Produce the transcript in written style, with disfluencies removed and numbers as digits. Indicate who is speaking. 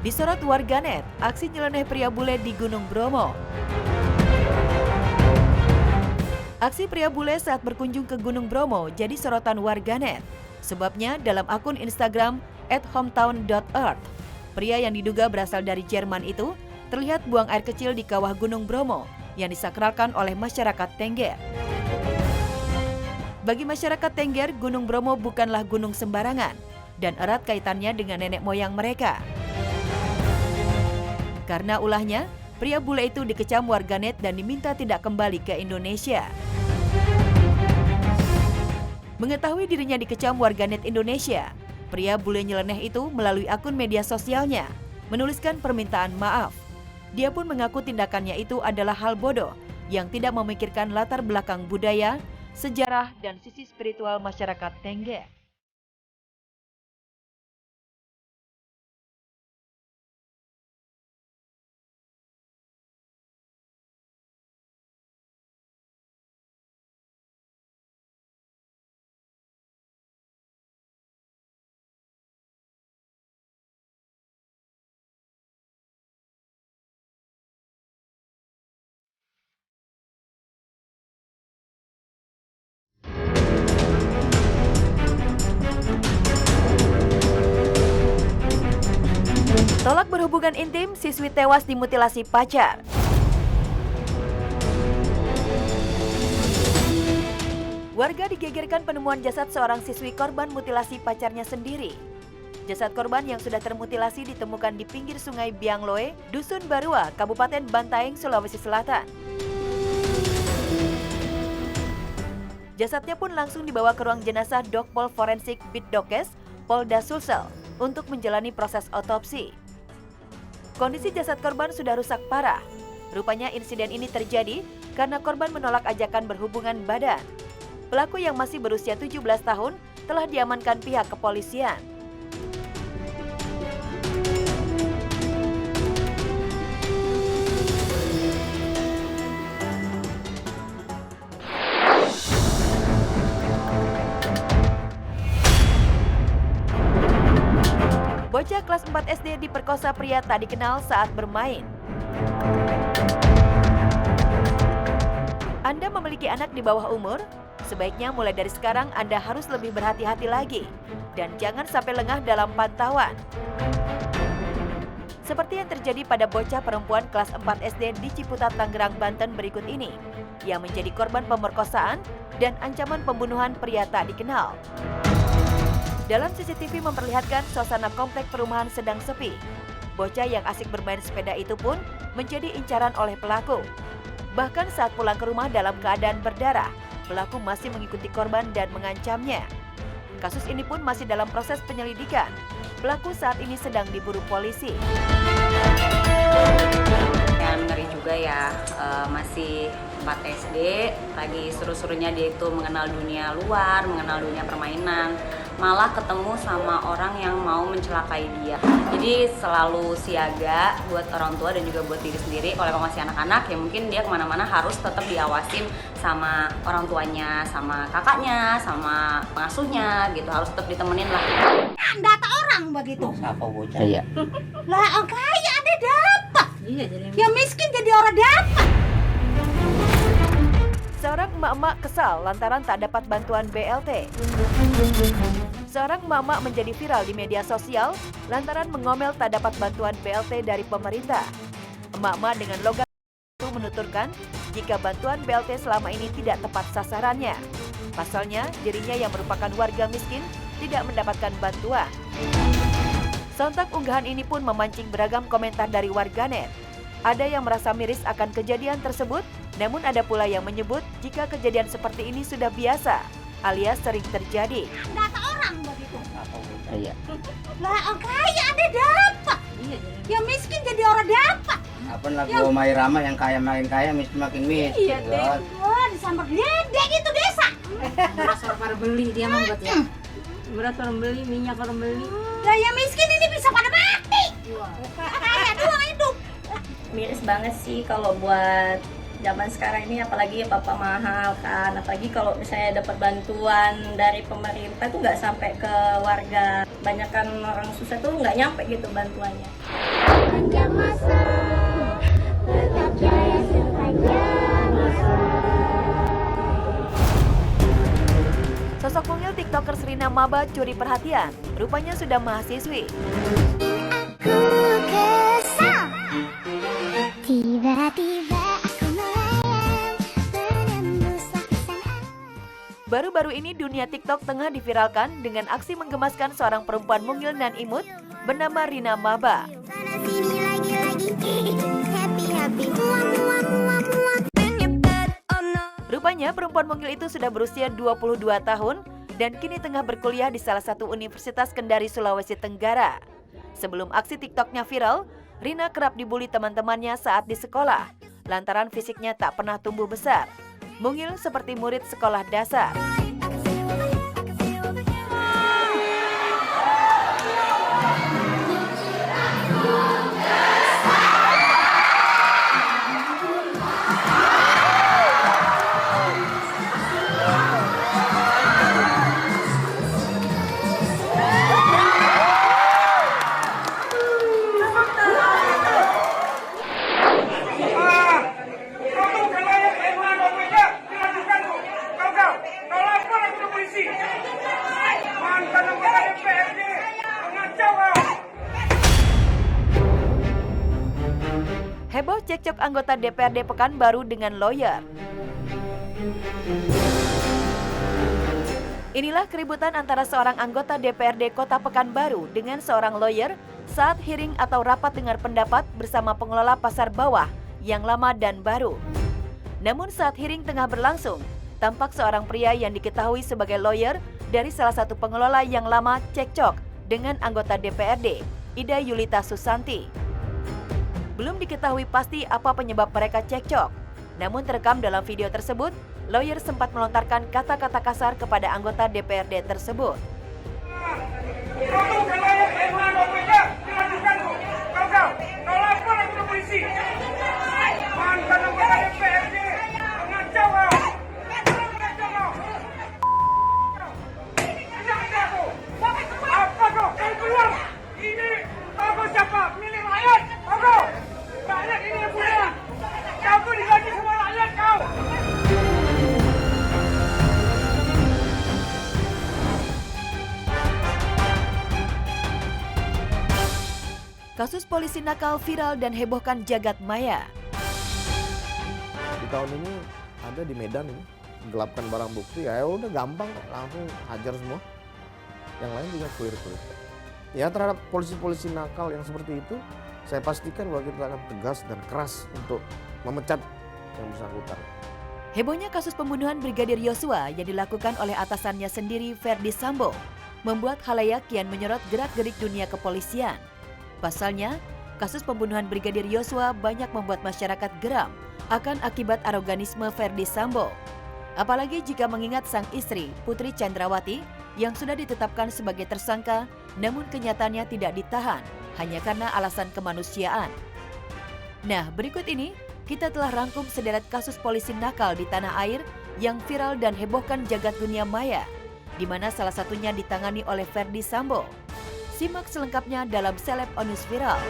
Speaker 1: Disorot warganet, aksi nyeleneh pria bule di Gunung Bromo. Aksi pria bule saat berkunjung ke Gunung Bromo jadi sorotan warganet. Sebabnya dalam akun Instagram @hometown.earth, pria yang diduga berasal dari Jerman itu terlihat buang air kecil di kawah Gunung Bromo yang disakralkan oleh masyarakat Tengger. Bagi masyarakat Tengger, Gunung Bromo bukanlah gunung sembarangan dan erat kaitannya dengan nenek moyang mereka. Karena ulahnya, pria bule itu dikecam warganet dan diminta tidak kembali ke Indonesia. Mengetahui dirinya dikecam warganet Indonesia, pria bule nyeleneh itu melalui akun media sosialnya menuliskan permintaan maaf. Dia pun mengaku tindakannya itu adalah hal bodoh yang tidak memikirkan latar belakang budaya, sejarah, dan sisi spiritual masyarakat Tengger. Tolak berhubungan intim, siswi tewas dimutilasi pacar. Warga digegerkan penemuan jasad seorang siswi korban mutilasi pacarnya sendiri. Jasad korban yang sudah termutilasi ditemukan di pinggir sungai Biangloe, Dusun Barua, Kabupaten Bantaeng, Sulawesi Selatan. Jasadnya pun langsung dibawa ke ruang jenazah Dokpol Forensik Bitdokes, Polda Sulsel, untuk menjalani proses otopsi. Kondisi jasad korban sudah rusak parah. Rupanya insiden ini terjadi karena korban menolak ajakan berhubungan badan. Pelaku yang masih berusia 17 tahun telah diamankan pihak kepolisian. Bocah kelas 4 SD diperkosa pria tak dikenal saat bermain. Anda memiliki anak di bawah umur? Sebaiknya mulai dari sekarang Anda harus lebih berhati-hati lagi dan jangan sampai lengah dalam pantauan. Seperti yang terjadi pada bocah perempuan kelas 4 SD di Ciputat, Tangerang, Banten berikut ini, yang menjadi korban pemerkosaan dan ancaman pembunuhan pria tak dikenal. Dalam CCTV memperlihatkan suasana komplek perumahan sedang sepi. Bocah yang asik bermain sepeda itu pun menjadi incaran oleh pelaku. Bahkan saat pulang ke rumah dalam keadaan berdarah, pelaku masih mengikuti korban dan mengancamnya. Kasus ini pun masih dalam proses penyelidikan. Pelaku saat ini sedang diburu polisi.
Speaker 2: Yang ngeri juga ya, masih 4 SD, lagi seru-serunya dia itu mengenal dunia luar, mengenal dunia permainan, malah ketemu sama orang yang mau mencelakai dia. Jadi selalu siaga buat orang tua dan juga buat diri sendiri. Kalau masih anak-anak ya mungkin dia kemana-mana harus tetap diawasin sama orang tuanya, sama kakaknya, sama pengasuhnya gitu, harus tetap ditemenin lah.
Speaker 3: Data orang begitu.
Speaker 4: Siapa bocah? Iya.
Speaker 3: Lah orang kaya ada dapat. Iya, yang miskin jadi orang dapat.
Speaker 1: Seorang emak-emak kesal lantaran tak dapat bantuan BLT. Seorang emak-emak menjadi viral di media sosial lantaran mengomel tak dapat bantuan BLT dari pemerintah. Emak-emak dengan logat itu menuturkan jika bantuan BLT selama ini tidak tepat sasarannya. Pasalnya, dirinya yang merupakan warga miskin tidak mendapatkan bantuan. Sontak unggahan ini pun memancing beragam komentar dari warganet. Ada yang merasa miris akan kejadian tersebut, namun ada pula yang menyebut jika kejadian seperti ini sudah biasa, alias sering terjadi.
Speaker 3: Data orang begitu.
Speaker 4: Siapa bocah? Iya.
Speaker 3: Lah orang kaya ada dapat. Yang miskin jadi orang dapat.
Speaker 4: Apa lagi Omai Rama yang kaya makin kaya, miskin makin miskin.
Speaker 3: Iya deh. Wah, disambar ledek itu desa.
Speaker 5: Beras orang beli dia membuat ya. Beras orang beli, minyak orang beli.
Speaker 3: Lah yang miskin ini bisa pada mati. Kaya doang hidup.
Speaker 6: Miris banget sih kalau buat zaman sekarang ini, apalagi apa-apa mahal kan, apalagi kalau misalnya dapat bantuan dari pemerintah tuh nggak sampai ke warga, banyakan orang susah tuh nggak nyampe gitu bantuannya.
Speaker 7: sepanjang masa, tetap jaya sepanjang masa.
Speaker 1: Sosok mungil TikToker Rina Maba curi perhatian. Rupanya sudah mahasiswi.
Speaker 7: Aku kesal, tiba-tiba aku melayang menembus lapisan awan.
Speaker 1: Baru-baru ini dunia TikTok tengah diviralkan dengan aksi menggemaskan seorang perempuan mungil nan imut bernama Rina Maba.
Speaker 7: Sana sini lagi-lagi, happy-happy, muak-muak-muak-muak.
Speaker 1: Rupanya perempuan mungil itu sudah berusia 22 tahun dan kini tengah berkuliah di salah satu universitas Kendari, Sulawesi Tenggara. Sebelum aksi TikToknya viral, Rina kerap dibully teman-temannya saat di sekolah lantaran fisiknya tak pernah tumbuh besar. Mungil seperti murid sekolah dasar. Heboh cekcok anggota DPRD Pekanbaru dengan lawyer. Inilah keributan antara seorang anggota DPRD Kota Pekanbaru dengan seorang lawyer saat hearing atau rapat dengar pendapat bersama pengelola pasar bawah yang lama dan baru. Namun saat hearing tengah berlangsung, tampak seorang pria yang diketahui sebagai lawyer dari salah satu pengelola yang lama cekcok dengan anggota DPRD, Ida Yulita Susanti. Belum diketahui pasti apa penyebab mereka cekcok. Namun terekam dalam video tersebut, lawyer sempat melontarkan kata-kata kasar kepada anggota DPRD tersebut. Kasus polisi nakal viral dan hebohkan jagat maya.
Speaker 8: Di tahun ini ada di Medan ini, gelapkan barang bukti, ya udah gampang kok, langsung hajar semua. Yang lain juga clear. Ya terhadap polisi-polisi nakal yang seperti itu, saya pastikan bahwa kita akan tegas dan keras untuk memecat yang bersangkutan.
Speaker 1: Hebohnya kasus pembunuhan Brigadir Yosua yang dilakukan oleh atasannya sendiri, Ferdi Sambo, membuat khalayak kian menyorot gerak-gerik dunia kepolisian. Pasalnya, kasus pembunuhan Brigadir Yosua banyak membuat masyarakat geram akan akibat aroganisme Ferdi Sambo. Apalagi jika mengingat sang istri, Putri Chandrawati, yang sudah ditetapkan sebagai tersangka, namun kenyataannya tidak ditahan, hanya karena alasan kemanusiaan. Nah, berikut ini, kita telah rangkum sederet kasus polisi nakal di tanah air yang viral dan hebohkan jagat dunia maya, di mana salah satunya ditangani oleh Ferdi Sambo. Simak selengkapnya dalam Seleb on News Viral.